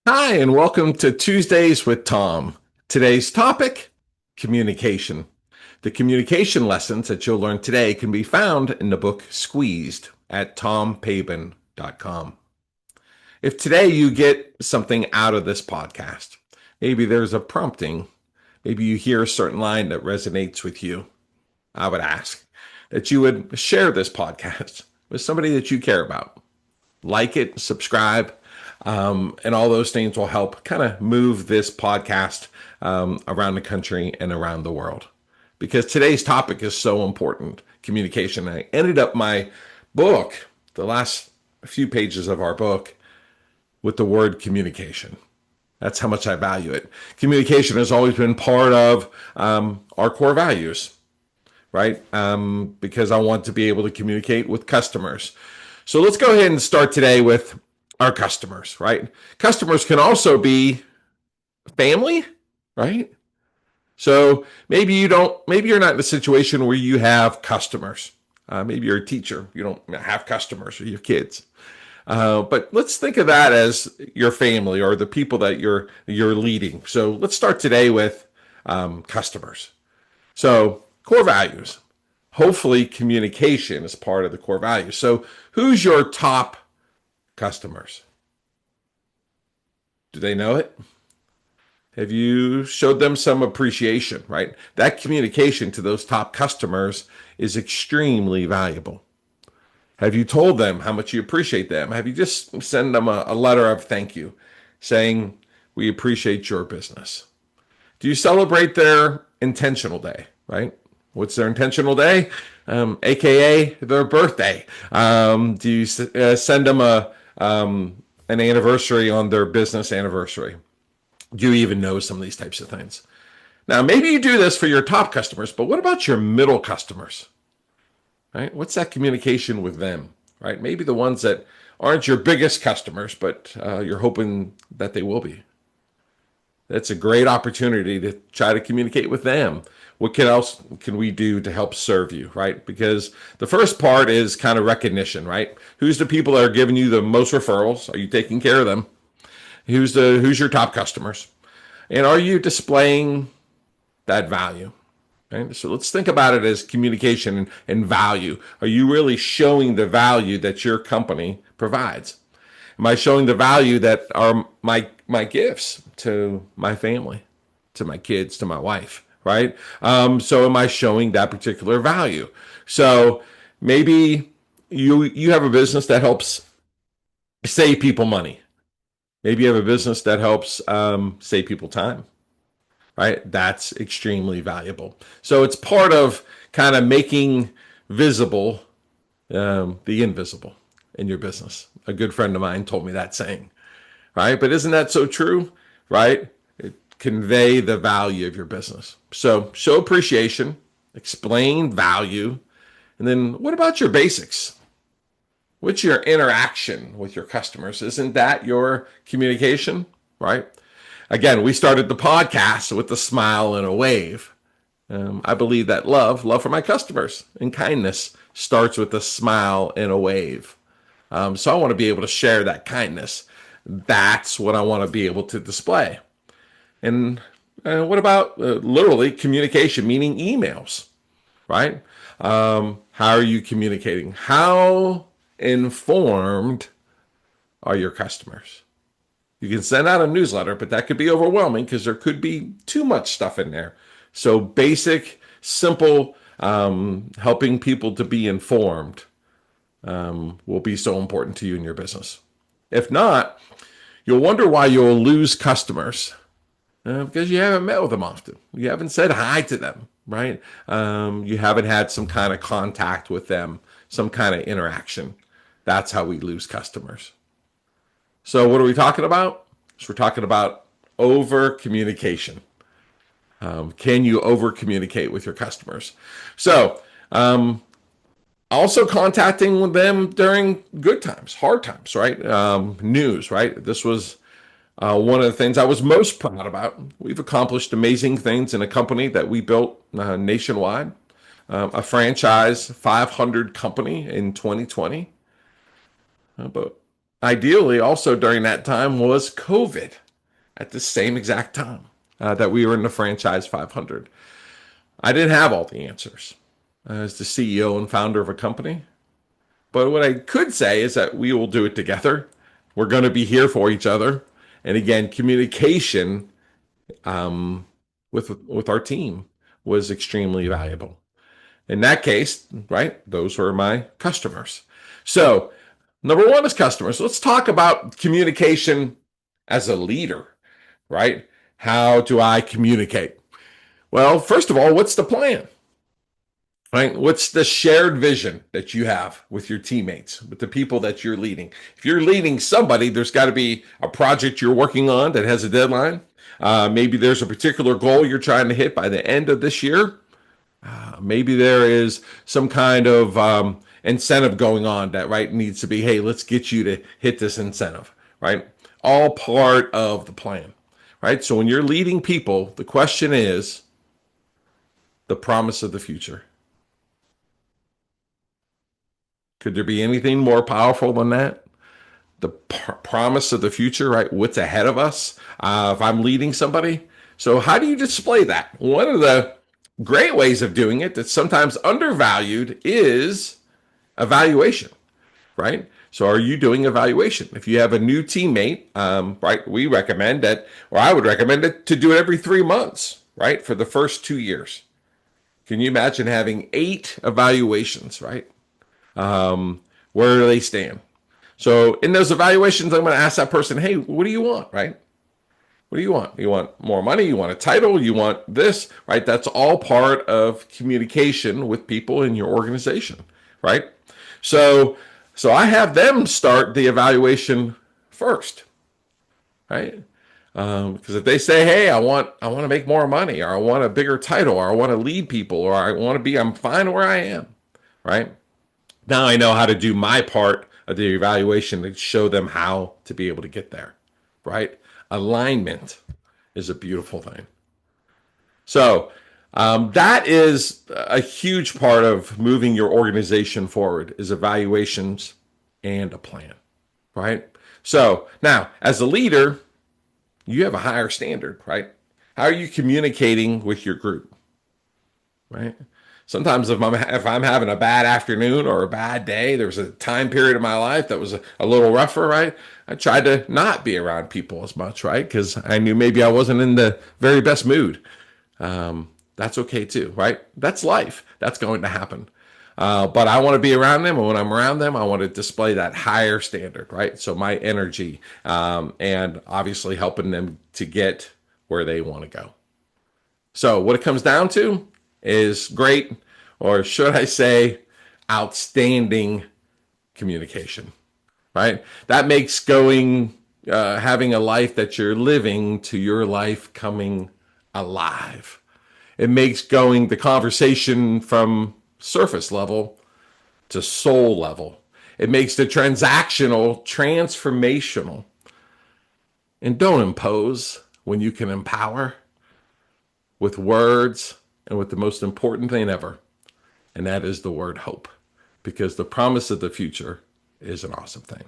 Hi, and welcome to Tuesdays with Tom. Today's topic, communication. The communication lessons that you'll learn today can be found in the book Squeezed at tompabin.com. If today you get something out of this podcast, maybe there's a prompting, maybe you hear a certain line that resonates with you, I would ask that you would share this podcast with somebody that you care about. Like it, subscribe, and all those things will help kind of move this podcast around the country and around the world. Because today's topic is so important, communication. I ended up my book, the last few pages of our book, with the word communication. That's how much I value it. Communication has always been part of our core values, right? Because I want to be able to communicate with customers. So let's go ahead and start today with our customers, right? Customers can also be family, right? So maybe you're not in a situation where you have customers. Maybe you're a teacher, you don't have customers or your kids. But let's think of that as your family or the people that you're leading. So let's start today with customers. So core values. Hopefully, communication is part of the core values. So who's your top customers? Do they know it? Have you showed them some appreciation, right? That communication to those top customers is extremely valuable. Have you told them how much you appreciate them? Have you just sent them a letter of thank you saying, we appreciate your business? Do you celebrate their intentional day, right? What's their intentional day? AKA their birthday. Do you send them an anniversary on their business anniversary? Do you even know some of these types of things? Now, maybe you do this for your top customers, but what about your middle customers? Right? What's that communication with them? Right? Maybe the ones that aren't your biggest customers, but you're hoping that they will be. That's a great opportunity to try to communicate with them. What else can we do to help serve you, right? Because the first part is kind of recognition, right? Who's the people that are giving you the most referrals? Are you taking care of them? Who's your top customers? And are you displaying that value? Right? So let's think about it as communication and value. Are you really showing the value that your company provides? Am I showing the value that are my gifts to my family, to my kids, to my wife, right? So am I showing that particular value? So maybe you have a business that helps save people money. Maybe you have a business that helps save people time, right? That's extremely valuable. So it's part of kind of making visible the invisible in your business. A good friend of mine told me that saying, right? But isn't that so true, right? It convey the value of your business. So show appreciation, explain value, and then what about your basics? What's your interaction with your customers? Isn't that your communication, right? Again, we started the podcast with a smile and a wave. I believe that love for my customers and kindness starts with a smile and a wave. So I want to be able to share that kindness. That's what I want to be able to display. And what about literally communication, meaning emails, right? How are you communicating? How informed are your customers? You can send out a newsletter, but that could be overwhelming because there could be too much stuff in there. So basic, simple, helping people to be informed will be so important to you in your business. If not, you'll wonder why you'll lose customers because you haven't met with them often. You haven't said hi to them, right? You haven't had some kind of contact with them, some kind of interaction. That's how we lose customers. So what are we talking about? So we're talking about over communication. Can you over communicate with your customers? So also contacting them during good times, hard times, right? News, right? This was one of the things I was most proud about. We've accomplished amazing things in a company that we built nationwide, a franchise 500 company in 2020. But ideally also during that time was COVID at the same exact time that we were in the franchise 500. I didn't have all the answers as the CEO and founder of a company. But what I could say is that we will do it together. We're going to be here for each other. And again, communication with our team was extremely valuable. In that case, right, those were my customers. So, number one is customers. Let's talk about communication as a leader, right? How do I communicate? Well, first of all, what's the plan? Right? What's the shared vision that you have with your teammates, with the people that you're leading? If you're leading somebody, there's got to be a project you're working on that has a deadline. Maybe there's a particular goal you're trying to hit by the end of this year. Maybe there is some kind of incentive going on that right needs to be, hey, let's get you to hit this incentive, right? All part of the plan, right? So when you're leading people, the question is the promise of the future. Could there be anything more powerful than that? The promise of the future, right? What's ahead of us if I'm leading somebody. So, how do you display that? One of the great ways of doing it that's sometimes undervalued is evaluation, right? So, are you doing evaluation? If you have a new teammate, right, we recommend that, or I would recommend it to do it every 3 months, right, for the first 2 years. Can you imagine having 8 evaluations, right? Where do they stand? So in those evaluations, I'm going to ask that person, hey, what do you want, right? What do you want? You want more money? You want a title? You want this, right? That's all part of communication with people in your organization, right? So, so I have them start the evaluation first, right? Because if they say, "Hey, I want to make more money, or I want a bigger title, or I want to lead people, or I want to be, I'm fine where I am," right? Now I know how to do my part of the evaluation to show them how to be able to get there, right? Alignment is a beautiful thing. So that is a huge part of moving your organization forward is evaluations and a plan, right? So now, as a leader, you have a higher standard, right? How are you communicating with your group, right? Sometimes if I'm having a bad afternoon or a bad day, there was a time period in my life that was a little rougher, right? I tried to not be around people as much, right? Because I knew maybe I wasn't in the very best mood. That's okay too, right? That's life. That's going to happen. But I want to be around them, and when I'm around them, I want to display that higher standard, right? So my energy, and obviously helping them to get where they want to go. So what it comes down to is great, or should I say, outstanding communication, right? That makes having a life that you're living to your life coming alive. It makes going the conversation from surface level to soul level. It makes the transactional transformational. And don't impose when you can empower with words and with the most important thing ever, and that is the word hope, because the promise of the future is an awesome thing.